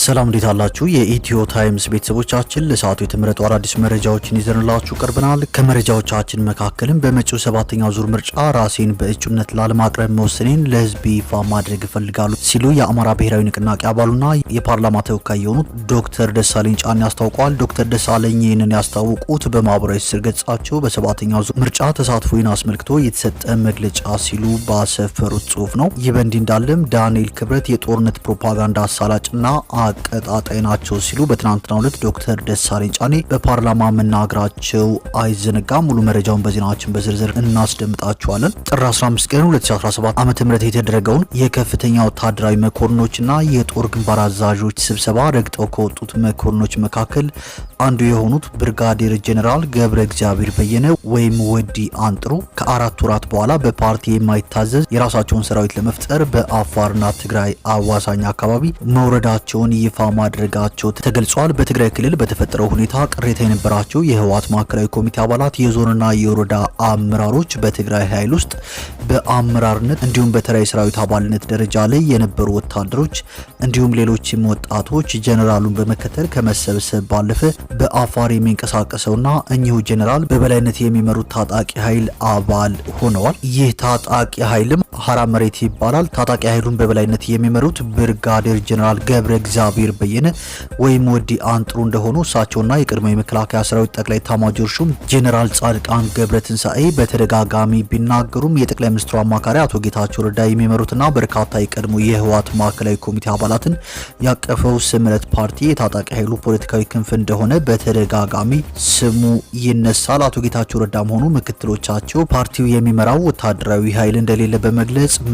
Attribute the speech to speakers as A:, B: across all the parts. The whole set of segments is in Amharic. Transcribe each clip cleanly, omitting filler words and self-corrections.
A: ሰላም እንዴት አላችሁ? የኢትዮ ታይምስ ቤተሰቦቻችን ለሰዓቱ የተመረጡ አዳዲስ መረጃዎችን ይዘንላችሁ ቀርበናል። ከመረጃዎቻችን መካከልም በመጪው 7ኛው ዙር ምርጫ ራሴን በእጩነት ላለማቅረብ መወሰኔን ለሕዝብ ይፋ ማድረግ እፈልጋለሁ ሲሉ የአማራ ብሔራዊ ንቅናቄ አባሉና የፓርላማ ተወካይ የሆኑት ዶክተር ደሳለኝ ጫኔ አስታውቀዋል። ዶክተር ደሳለኝ ይህንን ያስታወቁት በማህበራዊ ትስስር ገጻቸው በ7ኛው ዙር ምርጫ ተሳትፎን አስመልክቶ የተሰጠ መግለጫ ሲሉ ባሰፈሩት ጽሁፍ ነው። ይህ በእንዲህ እንዳለም ዳንኤል ክብረት የጦርነት ፕሮፓጋንዳ አሳላጭና አቀጣጣይ ናቸው ሲሉ በትናንትናው ዕለት ዶክተር ደሳለኝ ጫኔ በፓርላማ መናገራቸው አይዘነጋም። ሙሉ መረጃውን በዜናችን በዝርዝር እናስደምጣችኋለን። ጥር 15 ቀን 2017 ዓ.ም የተደረገውን የከፍተኛ ወታደራዊ መኮንኖችና የጦር ግንባር አዛዦች ስብሰባ ረግጠው ከወጡት መኮንኖች መካከል አንዱ የሆኑት ብርጋዴር ጄኔራል ገብረ እግዚአብሔር በየነ ወይም ወዲ አንጥሩ ከ4 ወራት በኋላ በፓርቲ የማይታዘዝ የራሳቸውን ሰራዊት ለመፍጠር በአፋርና ትግራይ አዋሳኝ አካባቢ መውረዳቸውን ይፋ ማድረጋቸው ተገልጿል። በትግራይ ክልል በተፈጠረው ሁኔታ ቅሬታ የነበራቸው የህወሓት ማዕከላዊ ኮሚቴ አባላት፣ የዞንና የወረዳ አመራሮች፣ በትግራይ ኃይል ውስጥ በአመራርነት እንዲሁም በተራይ ሰራዊት አባልነት ደረጃ ላይ የነበሩ ወታደሮች እንዲሁም ሌሎችም ወጣቶች ጄኔራሉን በመከተል ከመሰብሰብ ባለፈ በአፋር የሚንቀሳቀሰውና እኚሁ ጄኔራል በበላይነት የሚመሩት ታጣቂ ኃይል አባል ሆነዋል። ይህ ታጣቂ ኃይልም ሀራ መሬት ይባላል። ታጣቂ ኃይሉን በበላይነት የሚመሩት ብርጋዴር ጄኔራል ገብረ እግዚአብሔር በየነ ወይም ወዲ አንጥሩ እንደሆኑ እሳቸውና የቀድሞ የመከላከያ ሰራዊት ጠቅላይ ኤታማዦር ሹም ጄኔራል ጻድቃን ገብረትንሳኤ በተደጋጋሚ ቢናገሩም የጠቅላይ ሚኒስትሩ አማካሪ አቶ ጌታቸው ረዳ የሚመሩትና በርካታ የቀድሞ የህወሓት ማዕከላዊ ኮሚቴ አባላትን ያቀፈው ስምረት ፓርቲ የታጣቂ ኃይሉ ፖለቲካዊ ክንፍ እንደሆነ በተደጋጋሚ ስሙ ይነሳል። አቶ ጌታቸው ረዳ መሆኑ ምክትሎቻቸው ፓርቲው የሚመራው ወታደራዊ ኃይል እንደሌለ በመግለጽ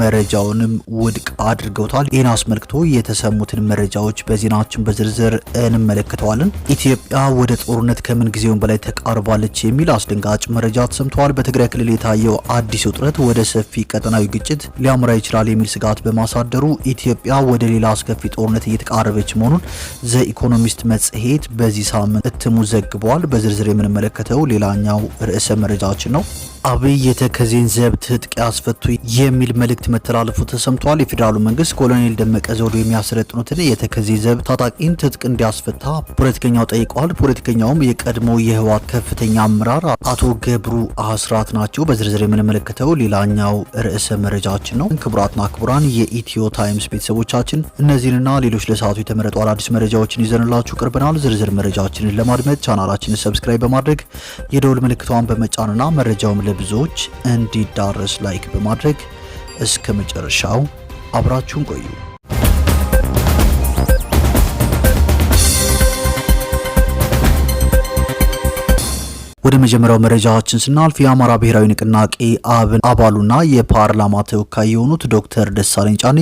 A: መረጃውንም ውድቅ አድርገውታል። ይህን አስመልክቶ የተሰሙትን መረጃዎች በዜናችን በዝርዝር እንመለከተዋለን። ኢትዮጵያ ወደ ጦርነት ከምን ጊዜውም በላይ ተቃርባለች የሚል አስደንጋጭ መረጃ ተሰምተዋል። በትግራይ ክልል የታየው አዲስ ውጥረት ወደ ሰፊ ቀጠናዊ ግጭት ሊያመራ ይችላል የሚል ስጋት በማሳደሩ ኢትዮጵያ ወደ ሌላ አስከፊ ጦርነት እየተቃረበች መሆኑን ዘ ኢኮኖሚስት መጽሔት በዚህ ሳምንት እትሙ ዘግቧል። በዝርዝር የምንመለከተው ሌላኛው ርዕሰ መረጃችን ነው። አብይ የተከዜን ዘብ ትጥቅ ያስፈቱ የሚል መልእክት መተላለፉ ተሰምቷል። የፌዴራሉ መንግስት ኮሎኔል ደመቀ ዘውዱ የሚያሰለጥኑትን የተከዜ ዘብ ታጣቂን ትጥቅ እንዲያስፈታ ፖለቲከኛው ጠይቀዋል። ፖለቲከኛውም የቀድሞ የህወሓት ከፍተኛ አመራር አቶ ገብሩ አስራት ናቸው። በዝርዝር የምንመለከተው ሌላኛው ርዕሰ መረጃችን ነው። ክቡራትና ክቡራን የኢትዮ ታይምስ ቤተሰቦቻችን እነዚህንና ሌሎች ለሰዓቱ የተመረጡ አዳዲስ መረጃዎችን ይዘንላችሁ ቀርበናል። ዝርዝር መረጃችንን ለማድመጥ ቻናላችንን ሰብስክራይብ በማድረግ የደውል ምልክቷን በመጫንና መረጃውም ብዙዎች እንዲዳረስ ላይክ በማድረግ እስከ መጨረሻው አብራችሁን ቆዩ። ወደ መጀመሪያው መረጃችን ስናልፍ የአማራ ብሔራዊ ንቅናቄ አብን አባሉና የፓርላማ ተወካይ የሆኑት ዶክተር ደሳለኝ ጫኔ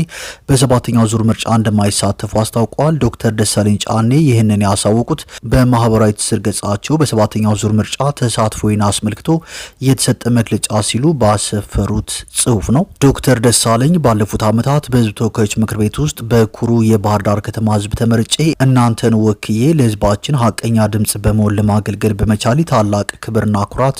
A: በ7ኛው ዙር ምርጫ እንደማይሳተፉ አስታውቀዋል። ዶክተር ደሳለኝ ጫኔ ይህንን ያሳወቁት በማህበራዊ ትስስር ገጻቸው በ7ኛው ዙር ምርጫ ተሳትፎን አስመልክቶ የተሰጠ መግለጫ ሲሉ ባሰፈሩት ጽሁፍ ነው። ዶክተር ደሳለኝ ባለፉት ዓመታት በህዝብ ተወካዮች ምክር ቤት ውስጥ በኩሩ የባህር ዳር ከተማ ህዝብ ተመርጬ እናንተን ወክዬ ለህዝባችን ሀቀኛ ድምጽ በመሆን ለማገልገል በመቻሌ ታላቅ ክብርና ኩራት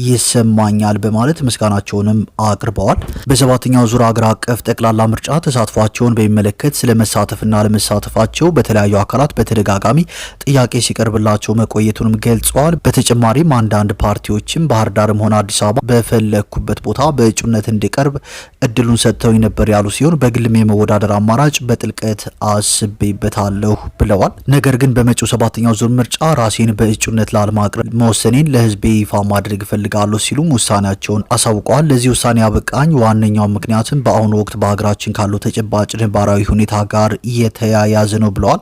A: ይሰማኛል በማለት ምስጋናቸውንም አቅርበዋል። በ7ኛው ዙር አገር አቀፍ ጠቅላላ ምርጫ ተሳትፏቸውን በሚመለከት ስለመሳተፍና ለመሳተፋቸው በተለያዩ አካላት በተደጋጋሚ ጥያቄ ሲቀርብላቸው መቆየቱንም ገልጸዋል። በተጨማሪም አንዳንድ ፓርቲዎችም ባህር ዳርም ሆነ አዲስ አበባ በፈለኩበት ቦታ በእጩነት እንዲቀርብ እድሉን ሰጥተው ነበር ያሉ ሲሆን በግልም የመወዳደር አማራጭ በጥልቀት አስቤበታለሁ ብለዋል። ነገር ግን በመጪው 7ኛው ዙር ምርጫ ራሴን በእጩነት ላለማቅረብ መወሰኔን ለህዝብ ይፋ ማድረግ እፈልጋለሁ ሲሉም ውሳኔያቸውን አሳውቀዋል። ለዚህ ውሳኔ ያበቃኝ ዋነኛው ምክንያትም በአሁኑ ወቅት በሀገራችን ካለው ተጨባጭ ነባራዊ ሁኔታ ጋር የተያያዘ ነው ብለዋል።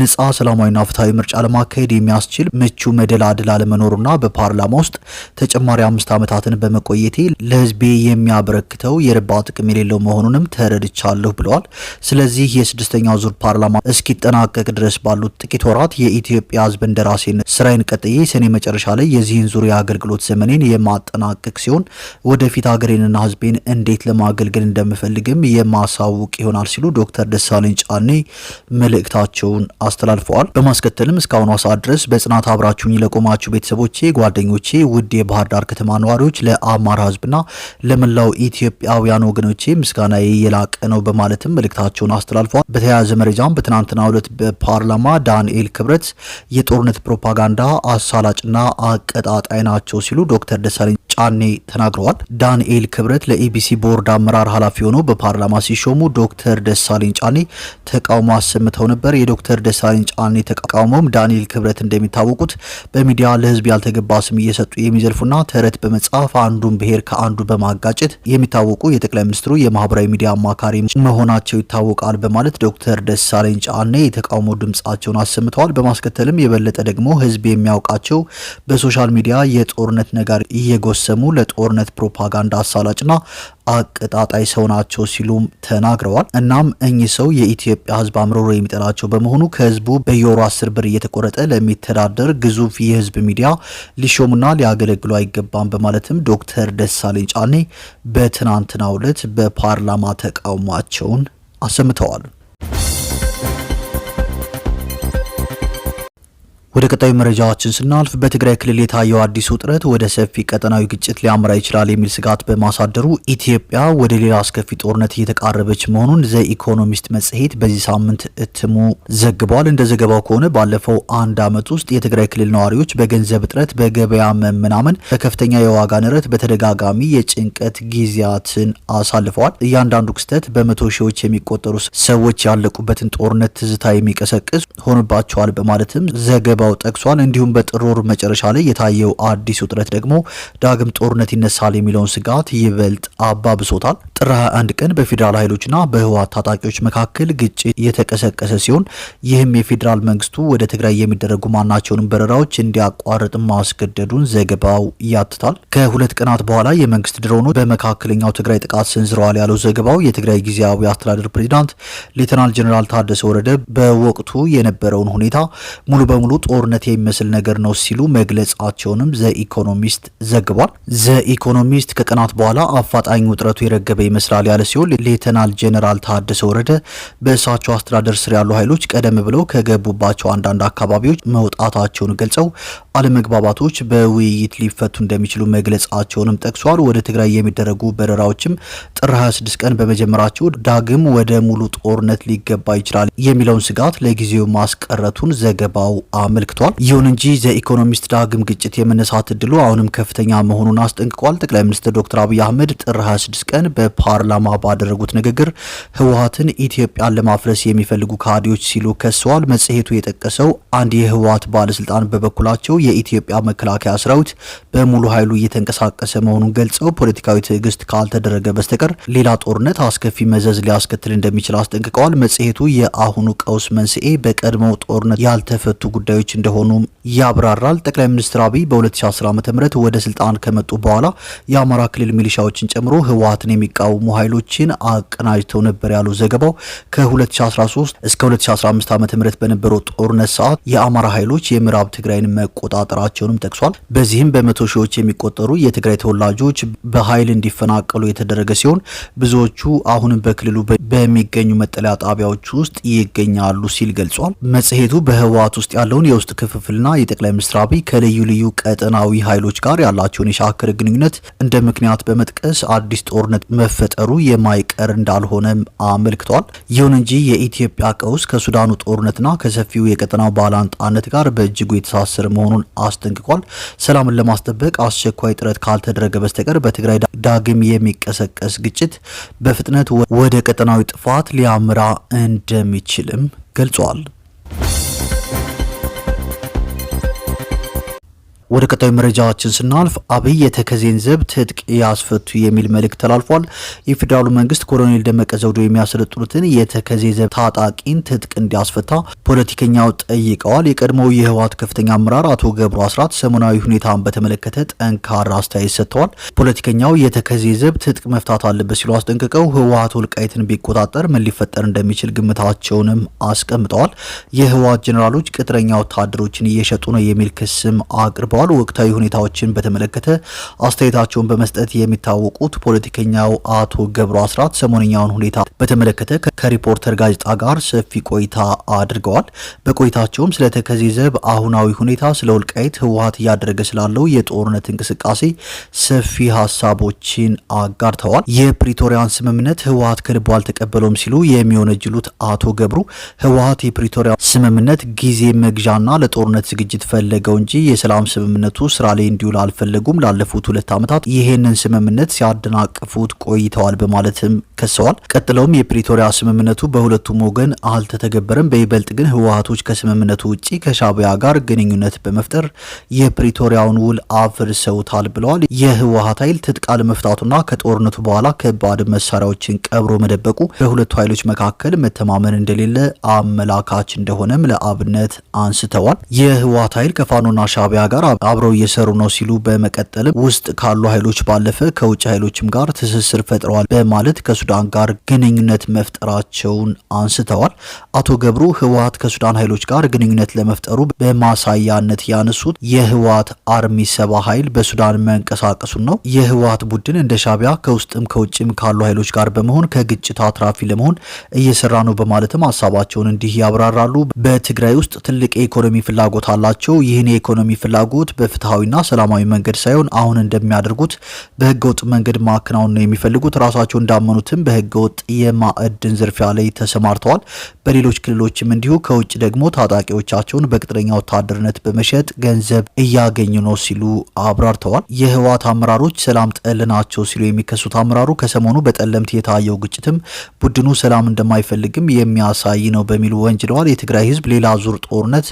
A: ነጻ ሰላማዊና ፍትሐዊ ምርጫ ለማካሄድ የሚያስችል ምቹ መደላድል አለመኖሩና በፓርላማ ውስጥ ተጨማሪ 5 ዓመታትን በመቆየቴ ለህዝቤ የሚያበረክተው የረባ ጥቅም የሌለው መሆኑንም ተረድቻለሁ ብለዋል። ስለዚህ የ6ኛው ዙር ፓርላማ እስኪጠናቀቅ ድረስ ባሉት ጥቂት ወራት የኢትዮጵያ ህዝብ እንደራሴነት ስራዬን ቀጥዬ ሰኔ መጨረሻ ላይ የዚህ የዚህን ዙር የአገልግሎት ዘመኔን የማጠናቀቅ ሲሆን ወደፊት ሀገሬንና ህዝቤን እንዴት ለማገልገል እንደምፈልግም የማሳውቅ ይሆናል ሲሉ ዶክተር ደሳለኝ ጫኔ መልእክታቸውን አስተላልፈዋል። በማስከተልም እስካሁኑ ሰዓት ድረስ በጽናት አብራችሁኝ ለቆማችሁ ቤተሰቦቼ፣ ጓደኞቼ፣ ውድ የባህር ዳር ከተማ ነዋሪዎች፣ ለአማራ ህዝብና ለመላው ኢትዮጵያውያን ወገኖቼ ምስጋና የላቀ ነው በማለትም መልእክታቸውን አስተላልፈዋል። በተያያዘ መረጃም በትናንትናው ዕለት በፓርላማ ዳንኤል ክብረት የጦርነት ፕሮፓጋንዳ አሳላጭና አቀጣጣይ ናቸው ሲሉ ዶክተር ደሳለኝ ጫኔ ተናግረዋል። ዳንኤል ክብረት ለኢቢሲ ቦርድ አመራር ኃላፊ ሆነው በፓርላማ ሲሾሙ ዶክተር ደሳለኝ ጫኔ ተቃውሞ አሰምተው ነበር። የዶክተር ደሳለኝ ጫኔ ተቃውሞም ዳንኤል ክብረት እንደሚታወቁት በሚዲያ ለህዝብ ያልተገባ ስም እየሰጡ የሚዘልፉና ተረት በመጻፍ አንዱን ብሔር ከአንዱ በማጋጨት የሚታወቁ የጠቅላይ ሚኒስትሩ የማህበራዊ ሚዲያ አማካሪ መሆናቸው ይታወቃል በማለት ዶክተር ደሳለኝ ጫኔ የተቃውሞ ድምጻቸውን አሰምተዋል። በማስከተልም የበለጠ ደግሞ ህዝብ የሚያውቃቸው በሶሻል ሚዲያ የጦርነት ነገር እየጎሰሙ ለጦርነት ፕሮፓጋንዳ አሳላጭና አቀጣጣይ ሰው ናቸው ሲሉም ተናግረዋል። እናም እኚህ ሰው የኢትዮጵያ ህዝብ አምርሮ የሚጠላቸው በመሆኑ ከህዝቡ በየወሩ 10 ብር እየተቆረጠ ለሚተዳደር ግዙፍ የህዝብ ሚዲያ ሊሾሙና ሊያገለግሉ አይገባም በማለትም ዶክተር ደሳለኝ ጫኔ በትናንትናው ዕለት በፓርላማ ተቃውሟቸውን አሰምተዋል። ወደ ቀጣዩ መረጃዎችን ስናልፍ በትግራይ ክልል የታየው አዲስ ውጥረት ወደ ሰፊ ቀጠናዊ ግጭት ሊያመራ ይችላል የሚል ስጋት በማሳደሩ ኢትዮጵያ ወደ ሌላ አስከፊ ጦርነት እየተቃረበች መሆኑን ዘ ኢኮኖሚስት መጽሔት በዚህ ሳምንት እትሙ ዘግቧል። እንደ ዘገባው ከሆነ ባለፈው አንድ ዓመት ውስጥ የትግራይ ክልል ነዋሪዎች በገንዘብ እጥረት፣ በገበያ መመናመን፣ በከፍተኛ የዋጋ ንረት በተደጋጋሚ የጭንቀት ጊዜያትን አሳልፈዋል። እያንዳንዱ ክስተት በመቶ ሺዎች የሚቆጠሩ ሰዎች ያለቁበትን ጦርነት ትዝታ የሚቀሰቅስ ሆኖባቸዋል በማለትም ዘገባ ጠቅሷል። እንዲሁም በጥር ወር መጨረሻ ላይ የታየው አዲስ ውጥረት ደግሞ ዳግም ጦርነት ይነሳል የሚለውን ስጋት ይበልጥ አባብሶታል። ጥር 21 ቀን በፌዴራል ኃይሎችና በህወሓት ታጣቂዎች መካከል ግጭት የተቀሰቀሰ ሲሆን ይህም የፌዴራል መንግስቱ ወደ ትግራይ የሚደረጉ ማናቸውንም በረራዎች እንዲያቋርጥ ማስገደዱን ዘገባው ያትታል። ከሁለት ቀናት በኋላ የመንግስት ድሮኖች በመካከለኛው ትግራይ ጥቃት ሰንዝረዋል ያለው ዘገባው የትግራይ ጊዜያዊ አስተዳደር ፕሬዚዳንት ሌተናል ጀነራል ታደሰ ወረደ በወቅቱ የነበረውን ሁኔታ ሙሉ በሙሉ ጦርነት የሚመስል ነገር ነው ሲሉ መግለጻቸውንም ዘኢኮኖሚስት ዘግቧል። ዘኢኮኖሚስት ከቀናት በኋላ አፋጣኝ ውጥረቱ የረገበ ይመስላል ያለ ሲሆን ሌተናል ጄኔራል ታደሰ ወረደ በእሳቸው አስተዳደር ስር ያሉ ኃይሎች ቀደም ብለው ከገቡባቸው አንዳንድ አካባቢዎች መውጣታቸውን ገልጸው አለመግባባቶች በውይይት ሊፈቱ እንደሚችሉ መግለጻቸውንም ጠቅሷል። ወደ ትግራይ የሚደረጉ በረራዎችም ጥር 26 ቀን በመጀመራቸው ዳግም ወደ ሙሉ ጦርነት ሊገባ ይችላል የሚለውን ስጋት ለጊዜው ማስቀረቱን ዘገባው አመልክቷል። ይሁን እንጂ ዘኢኮኖሚስት ዳግም ግጭት የመነሳት እድሉ አሁንም ከፍተኛ መሆኑን አስጠንቅቋል። ጠቅላይ ሚኒስትር ዶክተር አብይ አህመድ ጥር 26 ቀን በፓርላማ ባደረጉት ንግግር ህወሓትን ኢትዮጵያን ለማፍረስ የሚፈልጉ ካድሬዎች ሲሉ ከሰዋል። መጽሔቱ የጠቀሰው አንድ የህወሓት ባለስልጣን በበኩላቸው የኢትዮጵያ መከላከያ ሰራዊት በሙሉ ኃይሉ እየተንቀሳቀሰ መሆኑን ገልጸው ፖለቲካዊ ትዕግስት ካልተደረገ በስተቀር ሌላ ጦርነት አስከፊ መዘዝ ሊያስከትል እንደሚችል አስጠንቅቀዋል። መጽሔቱ የአሁኑ ቀውስ መንስኤ በቀድሞው ጦርነት ያልተፈቱ ጉዳዮች እንደሆኑ ያብራራል። ጠቅላይ ሚኒስትር አብይ በ2010 ዓ.ም ወደ ስልጣን ከመጡ በኋላ የአማራ ክልል ሚሊሻዎችን ጨምሮ ህወሓትን የሚቃወሙ ኃይሎችን አቀናጅተው ነበር ያለው ዘገባው ከ2013 እስከ 2015 ዓ.ም በነበረው ጦርነት ሰዓት የአማራ ኃይሎች የምዕራብ ትግራይን መቆጣጠራቸውንም ጠቅሷል። በዚህም በመቶ ሺዎች የሚቆጠሩ የትግራይ ተወላጆች በኃይል እንዲፈናቀሉ የተደረገ ሲሆን ብዙዎቹ አሁንም በክልሉ በሚገኙ መጠለያ ጣቢያዎች ውስጥ ይገኛሉ ሲል ገልጿል። መጽሔቱ በህወሓት ውስጥ ያለውን የውስጥ ክፍፍልና የጠቅላይ ሚኒስትር አብይ ከልዩ ልዩ ቀጠናዊ ኃይሎች ጋር ያላቸውን የሻከረ ግንኙነት እንደ ምክንያት በመጥቀስ አዲስ ጦርነት መፈጠሩ የማይቀር እንዳልሆነም አመልክቷል። ይሁን እንጂ የኢትዮጵያ ቀውስ ከሱዳኑ ጦርነትና ከሰፊው የቀጠናው ባላንጣነት ጋር በእጅጉ የተሳሰረ መሆኑን አስጠንቅቋል። ሰላምን ለማስጠበቅ አስቸኳይ ጥረት ካልተደረገ በስተቀር በትግራይ ዳግም የሚቀሰቀስ ግጭት በፍጥነት ወደ ቀጠናዊ ጥፋት ሊያምራ እንደሚችልም ገልጿል። ወደ ቀጣዩ መረጃዎችን ስናልፍ አብይ የተከዜን ዘብ ትጥቅ ያስፈቱ የሚል መልእክት ተላልፏል። የፌዴራሉ መንግስት ኮሎኔል ደመቀ ዘውዱ የሚያሰለጥኑትን የተከዜ ዘብ ታጣቂን ትጥቅ እንዲያስፈታ ፖለቲከኛው ጠይቀዋል። የቀድሞው የህወሓት ከፍተኛ አመራር አቶ ገብሩ አስራት ሰሞናዊ ሁኔታን በተመለከተ ጠንካራ አስተያየት ሰጥተዋል። ፖለቲከኛው የተከዜ ዘብ ትጥቅ መፍታት አለበት ሲሉ አስጠንቅቀው ህወሓት ወልቃይትን ቢቆጣጠር ምን ሊፈጠር እንደሚችል ግምታቸውንም አስቀምጠዋል። የህወሓት ጄኔራሎች ቅጥረኛ ወታደሮችን እየሸጡ ነው የሚል ክስም አቅርበዋል። አቅርበዋል። ወቅታዊ ሁኔታዎችን በተመለከተ አስተያየታቸውን በመስጠት የሚታወቁት ፖለቲከኛው አቶ ገብሩ አስራት ሰሞንኛውን ሁኔታ በተመለከተ ከሪፖርተር ጋዜጣ ጋር ሰፊ ቆይታ አድርገዋል። በቆይታቸውም ስለ ተከዜ ዘብ አሁናዊ ሁኔታ፣ ስለ ወልቃይት ህወሓት እያደረገ ስላለው የጦርነት እንቅስቃሴ ሰፊ ሀሳቦችን አጋርተዋል። የፕሪቶሪያን ስምምነት ህወሓት ከልቡ አልተቀበለውም ሲሉ የሚወነጅሉት አቶ ገብሩ ህወሓት የፕሪቶሪያ ስምምነት ጊዜ መግዣና ለጦርነት ዝግጅት ፈለገው እንጂ የሰላም ስምምነቱ ስራ ላይ እንዲውል አልፈለጉም። ላለፉት 2 ዓመታት ይህንን ስምምነት ሲያደናቅፉት ቆይተዋል በማለትም ከሰዋል። ቀጥለውም የፕሪቶሪያ ስምምነቱ በሁለቱም ወገን አልተተገበረም፣ በይበልጥ ግን ህወሓቶች ከስምምነቱ ውጪ ከሻዕቢያ ጋር ግንኙነት በመፍጠር የፕሪቶሪያውን ውል አፍርሰውታል ብለዋል። የህወሓት ኃይል ትጥቅ አለመፍታቱና ከጦርነቱ በኋላ ከባድ መሳሪያዎችን ቀብሮ መደበቁ በሁለቱ ኃይሎች መካከል መተማመን እንደሌለ አመላካች እንደሆነም ለአብነት አንስተዋል። የህወሓት ኃይል ከፋኖና ሻዕቢያ ጋር አብረው እየሰሩ ነው ሲሉ በመቀጠልም ውስጥ ካሉ ኃይሎች ባለፈ ከውጭ ኃይሎችም ጋር ትስስር ፈጥረዋል በማለት ከሱዳን ጋር ግንኙነት መፍጠራቸውን አንስተዋል። አቶ ገብሩ ህወሓት ከሱዳን ኃይሎች ጋር ግንኙነት ለመፍጠሩ በማሳያነት ያነሱት የህወሓት አርሚ 70 ኃይል በሱዳን መንቀሳቀሱን ነው። የህወሓት ቡድን እንደ ሻዕቢያ ከውስጥም ከውጭም ካሉ ኃይሎች ጋር በመሆን ከግጭት አትራፊ ለመሆን እየሰራ ነው በማለትም ሀሳባቸውን እንዲህ ያብራራሉ። በትግራይ ውስጥ ትልቅ የኢኮኖሚ ፍላጎት አላቸው። ይህን የኢኮኖሚ ፍላጎት በፍትሐዊና ሰላማዊ መንገድ ሳይሆን አሁን እንደሚያደርጉት በህገወጥ መንገድ ማከናወን ነው የሚፈልጉት። ራሳቸው እንዳመኑትም በህገወጥ የማዕድን ዝርፊያ ላይ ተሰማርተዋል። በሌሎች ክልሎችም እንዲሁ ከውጭ ደግሞ ታጣቂዎቻቸውን በቅጥረኛ ወታደርነት በመሸጥ ገንዘብ እያገኙ ነው ሲሉ አብራርተዋል። የህወሓት አመራሮች ሰላም ጠል ናቸው ሲሉ የሚከሱት አመራሩ ከሰሞኑ በጠለምት የታየው ግጭትም ቡድኑ ሰላም እንደማይፈልግም የሚያሳይ ነው በሚሉ ወንጅለዋል። የትግራይ ህዝብ ሌላ ዙር ጦርነት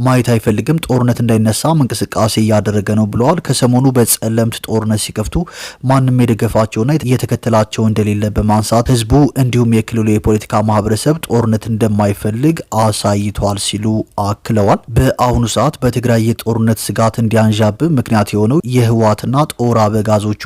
A: ማየት አይፈልግም፣ ጦርነት እንዳይነሳም እንቅስቃሴ እያደረገ ነው ብለዋል። ከሰሞኑ በጸለምት ጦርነት ሲከፍቱ ማንም የደገፋቸውና የተከተላቸው እንደሌለ በማንሳት ህዝቡ እንዲሁም የክልሉ የፖለቲካ ማህበረሰብ ጦርነት እንደማይፈልግ አሳይቷል ሲሉ አክለዋል። በአሁኑ ሰዓት በትግራይ የጦርነት ስጋት እንዲያንዣብብ ምክንያት የሆነው የህወሓትና ጦር አበጋዞቹ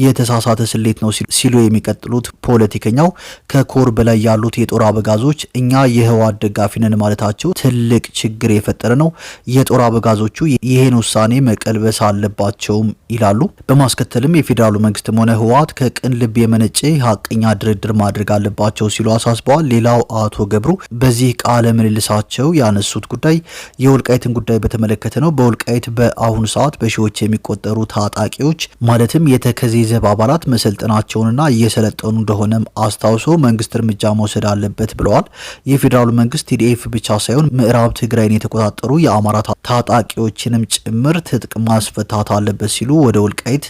A: የተሳሳተ ስሌት ነው ሲሉ የሚቀጥሉት ፖለቲከኛው ከኮር በላይ ያሉት የጦር አበጋዞች እኛ የህወሓት ደጋፊ ነን ማለታቸው ትልቅ ችግር የፈጠረ ነው። የጦር አበጋዞቹ ይህን ውሳኔ መቀልበስ አለባቸውም ይላሉ። በማስከተልም የፌዴራሉ መንግስትም ሆነ ህወሓት ከቅን ልብ የመነጨ ሀቀኛ ድርድር ማድረግ አለባቸው ሲሉ አሳስበዋል። ሌላው አቶ ገብሩ በዚህ ቃለ ምልልሳቸው ያነሱት ጉዳይ የወልቃይትን ጉዳይ በተመለከተ ነው። በወልቃይት በአሁኑ ሰዓት በሺዎች የሚቆጠሩ ታጣቂዎች ማለትም የተከዜ ዘብ አባላት መሰልጠናቸውንና እየሰለጠኑ እንደሆነም አስታውሶ መንግስት እርምጃ መውሰድ አለበት ብለዋል። የፌዴራሉ መንግስት ቲዲኤፍ ብቻ ሳይሆን ምዕራብ ትግራይን የተቆጣጠሩ የአማራ ታጣቂዎችንም ጭምር ትጥቅ ማስፈታት አለበት ሲሉ ወደ ወልቃይት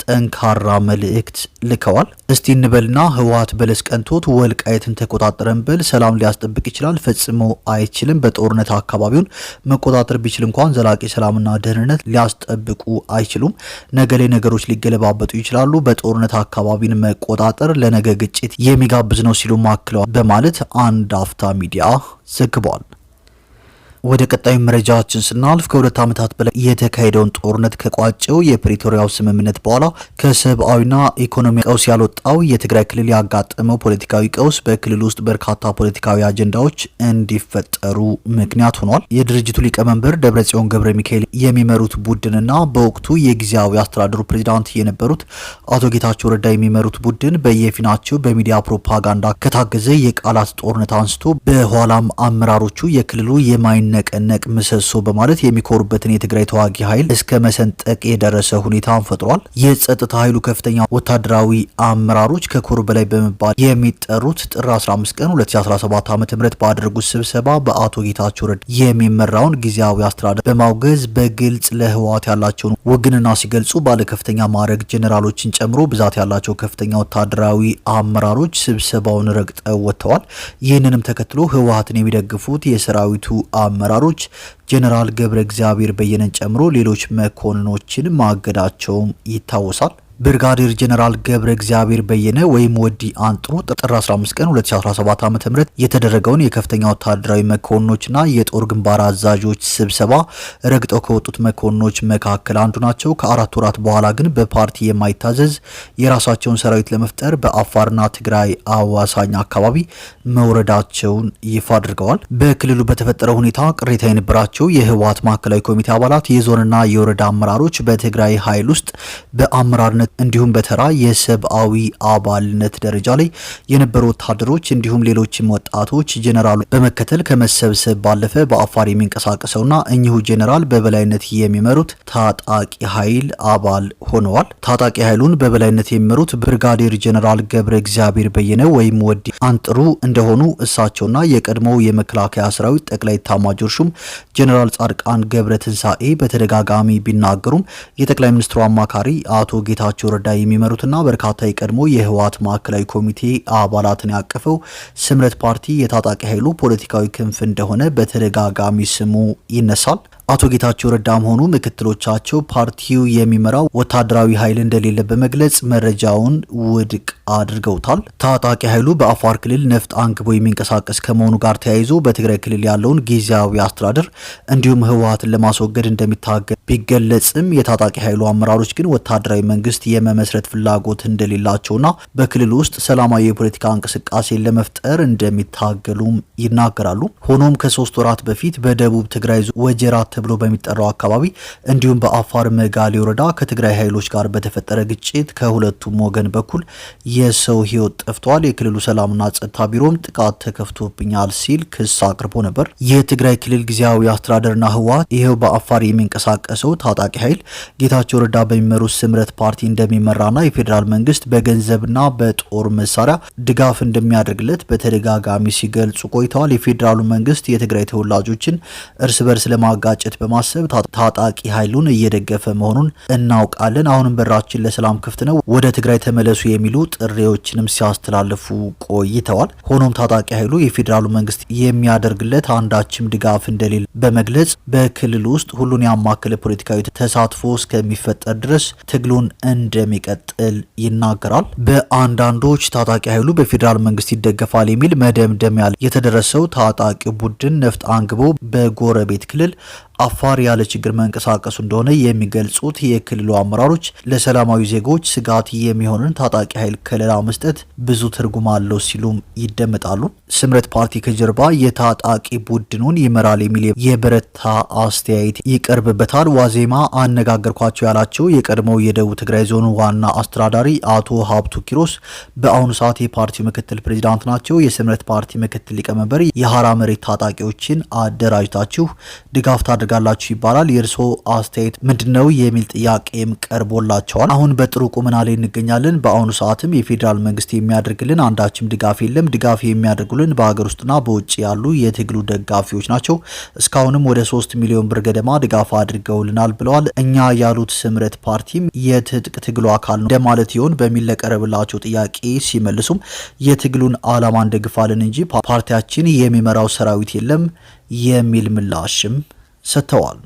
A: ጠንካራ መልእክት ልከዋል። እስቲ እንበልና ህወሓት በለስ ቀንቶት ወልቃይትን ተቆጣጠረን ብል ሰላም ሊያስጠብቅ ይችላል? ፈጽሞ አይችልም። በጦርነት አካባቢውን መቆጣጠር ቢችል እንኳን ዘላቂ ሰላምና ደህንነት ሊያስጠብቁ አይችሉም። ነገ ላይ ነገሮች ሊገለባበጡ ይችላሉ። በጦርነት አካባቢን መቆጣጠር ለነገ ግጭት የሚጋብዝ ነው ሲሉ ማክለዋል በማለት አንድ አፍታ ሚዲያ ዘግቧል። ወደ ቀጣዩ መረጃችን ስናልፍ ከ2 ዓመታት በላይ የተካሄደውን ጦርነት ከቋጨው የፕሪቶሪያው ስምምነት በኋላ ከሰብአዊና ኢኮኖሚ ቀውስ ያልወጣው የትግራይ ክልል ያጋጠመው ፖለቲካዊ ቀውስ በክልል ውስጥ በርካታ ፖለቲካዊ አጀንዳዎች እንዲፈጠሩ ምክንያት ሆኗል። የድርጅቱ ሊቀመንበር ደብረጽዮን ገብረ ሚካኤል የሚመሩት ቡድንና በወቅቱ የጊዜያዊ አስተዳደሩ ፕሬዝዳንት የነበሩት አቶ ጌታቸው ረዳ የሚመሩት ቡድን በየፊናቸው በሚዲያ ፕሮፓጋንዳ ከታገዘ የቃላት ጦርነት አንስቶ በኋላም አመራሮቹ የክልሉ ነቀነቅ ምሰሶ በማለት የሚኮሩበትን የትግራይ ተዋጊ ኃይል እስከ መሰንጠቅ የደረሰ ሁኔታን ፈጥሯል። የጸጥታ ኃይሉ ከፍተኛ ወታደራዊ አመራሮች ከኮር በላይ በመባል የሚጠሩት ጥር 15 ቀን 2017 ዓ.ም ባደረጉት ስብሰባ በአቶ ጌታቸው ረዳ የሚመራውን ጊዜያዊ አስተዳደር በማውገዝ በግልጽ ለህወሓት ያላቸውን ውግንና ሲገልጹ ባለከፍተኛ ማዕረግ ጄኔራሎችን ጨምሮ ብዛት ያላቸው ከፍተኛ ወታደራዊ አመራሮች ስብሰባውን ረግጠው ወጥተዋል። ይህንንም ተከትሎ ህወሓትን የሚደግፉት የሰራዊቱ አመራሮች ጄኔራል ገብረ እግዚአብሔር በየነን ጨምሮ ሌሎች መኮንኖችን ማገዳቸውም ይታወሳል። ብርጋዴር ጄኔራል ገብረ እግዚአብሔር በየነ ወይም ወዲ አንጥሩ ጥር 15 ቀን 2017 ዓ.ም የተደረገውን የከፍተኛ ወታደራዊ መኮንኖችና የጦር ግንባር አዛዦች ስብሰባ ረግጠው ከወጡት መኮንኖች መካከል አንዱ ናቸው። ከአራት ወራት በኋላ ግን በፓርቲ የማይታዘዝ የራሳቸውን ሰራዊት ለመፍጠር በአፋርና ትግራይ አዋሳኝ አካባቢ መውረዳቸውን ይፋ አድርገዋል። በክልሉ በተፈጠረው ሁኔታ ቅሬታ የነበራቸው የህወሓት ማዕከላዊ ኮሚቴ አባላት፣ የዞንና የወረዳ አመራሮች በትግራይ ኃይል ውስጥ በአመራርነት እንዲሁም በተራ የሰብአዊ አባልነት ደረጃ ላይ የነበሩ ወታደሮች እንዲሁም ሌሎችም ወጣቶች ጄኔራሉ በመከተል ከመሰብሰብ ባለፈ በአፋር የሚንቀሳቀሰውና እኚሁ ጄኔራል በበላይነት የሚመሩት ታጣቂ ኃይል አባል ሆነዋል። ታጣቂ ኃይሉን በበላይነት የሚመሩት ብርጋዴር ጄኔራል ገብረ እግዚአብሔር በየነ ወይም ወዲ አንጥሩ እንደሆኑ እሳቸውና የቀድሞው የመከላከያ ሰራዊት ጠቅላይ ኤታማዦር ሹም ጄኔራል ጻድቃን ገብረ ትንሳኤ በተደጋጋሚ ቢናገሩም የጠቅላይ ሚኒስትሩ አማካሪ አቶ ጌታቸው ረዳ የሚመሩትና በርካታ የቀድሞ የህወሓት ማዕከላዊ ኮሚቴ አባላትን ያቀፈው ስምረት ፓርቲ የታጣቂ ኃይሉ ፖለቲካዊ ክንፍ እንደሆነ በተደጋጋሚ ስሙ ይነሳል። አቶ ጌታቸው ረዳም ሆኑ ምክትሎቻቸው ፓርቲው የሚመራው ወታደራዊ ኃይል እንደሌለ በመግለጽ መረጃውን ውድቅ አድርገውታል። ታጣቂ ኃይሉ በአፋር ክልል ነፍጥ አንግቦ የሚንቀሳቀስ ከመሆኑ ጋር ተያይዞ በትግራይ ክልል ያለውን ጊዜያዊ አስተዳደር እንዲሁም ህወሓትን ለማስወገድ እንደሚታገል ቢገለጽም የታጣቂ ኃይሉ አመራሮች ግን ወታደራዊ መንግስት የመመስረት ፍላጎት እንደሌላቸውና በክልሉ ውስጥ ሰላማዊ የፖለቲካ እንቅስቃሴ ለመፍጠር እንደሚታገሉም ይናገራሉ። ሆኖም ከ3 ወራት በፊት በደቡብ ትግራይ ወጀራት ተብሎ በሚጠራው አካባቢ እንዲሁም በአፋር መጋሌ ወረዳ ከትግራይ ኃይሎች ጋር በተፈጠረ ግጭት ከሁለቱም ወገን በኩል የሰው ህይወት ጠፍቷል። የክልሉ ሰላምና ጸጥታ ቢሮም ጥቃት ተከፍቶብኛል ሲል ክስ አቅርቦ ነበር። የትግራይ ክልል ጊዜያዊ አስተዳደርና ህወሓት ይሄው በአፋር የሚንቀሳቀሰው ታጣቂ ኃይል ጌታቸው ረዳ በሚመሩት ስምረት ፓርቲ እንደሚመራና የፌዴራል መንግስት በገንዘብና በጦር መሳሪያ ድጋፍ እንደሚያደርግለት በተደጋጋሚ ሲገልጹ ቆይተዋል። የፌዴራሉ መንግስት የትግራይ ተወላጆችን እርስ በርስ ለማጋጨት በማሰብ ታጣቂ ኃይሉን እየደገፈ መሆኑን እናውቃለን። አሁንም በራችን ለሰላም ክፍት ነው፣ ወደ ትግራይ ተመለሱ የሚሉ ጥሪዎችንም ሲያስተላልፉ ቆይተዋል። ሆኖም ታጣቂ ኃይሉ የፌዴራሉ መንግስት የሚያደርግለት አንዳችም ድጋፍ እንደሌለ በመግለጽ በክልል ውስጥ ሁሉን ያማከለ ፖለቲካዊ ተሳትፎ እስከሚፈጠር ድረስ ትግሉን እንደሚቀጥል ይናገራል። በአንዳንዶች ታጣቂ ኃይሉ በፌዴራል መንግስት ይደገፋል የሚል መደምደሚያ የተደረሰው ታጣቂ ቡድን ነፍጥ አንግቦ በጎረቤት ክልል አፋር ያለ ችግር መንቀሳቀሱ እንደሆነ የሚገልጹት የክልሉ አመራሮች ለሰላማዊ ዜጎች ስጋት የሚሆንን ታጣቂ ኃይል ከለላ መስጠት ብዙ ትርጉም አለው ሲሉም ይደመጣሉ። ስምረት ፓርቲ ከጀርባ የታጣቂ ቡድኑን ይመራል የሚል የበረታ አስተያየት ይቀርብበታል። ዋዜማ አነጋገርኳቸው ያላቸው የቀድሞው የደቡብ ትግራይ ዞን ዋና አስተዳዳሪ አቶ ሀብቱ ኪሮስ በአሁኑ ሰዓት የፓርቲው ምክትል ፕሬዚዳንት ናቸው። የስምረት ፓርቲ ምክትል ሊቀመንበር የሀራ መሬት ታጣቂዎችን አደራጅታችሁ ድጋፍ ታደርጋላችሁ ይባላል። የእርስዎ አስተያየት ምንድነው የሚል ጥያቄም ቀርቦላቸዋል። አሁን በጥሩ ቁመና ላይ እንገኛለን። በአሁኑ ሰዓትም የፌዴራል መንግስት የሚያደርግልን አንዳችም ድጋፍ የለም። ድጋፍ የሚያደርጉልን በሀገር ውስጥና በውጭ ያሉ የትግሉ ደጋፊዎች ናቸው። እስካሁንም ወደ 3 ሚሊዮን ብር ገደማ ድጋፍ አድርገውልናል ብለዋል። እኛ ያሉት ስምረት ፓርቲም የትጥቅ ትግሉ አካል ነው እንደማለት ይሆን በሚል ለቀረበላቸው ጥያቄ ሲመልሱም የትግሉን ዓላማ እንደግፋለን እንጂ ፓርቲያችን የሚመራው ሰራዊት የለም የሚል ምላሽም ሰጥተዋል።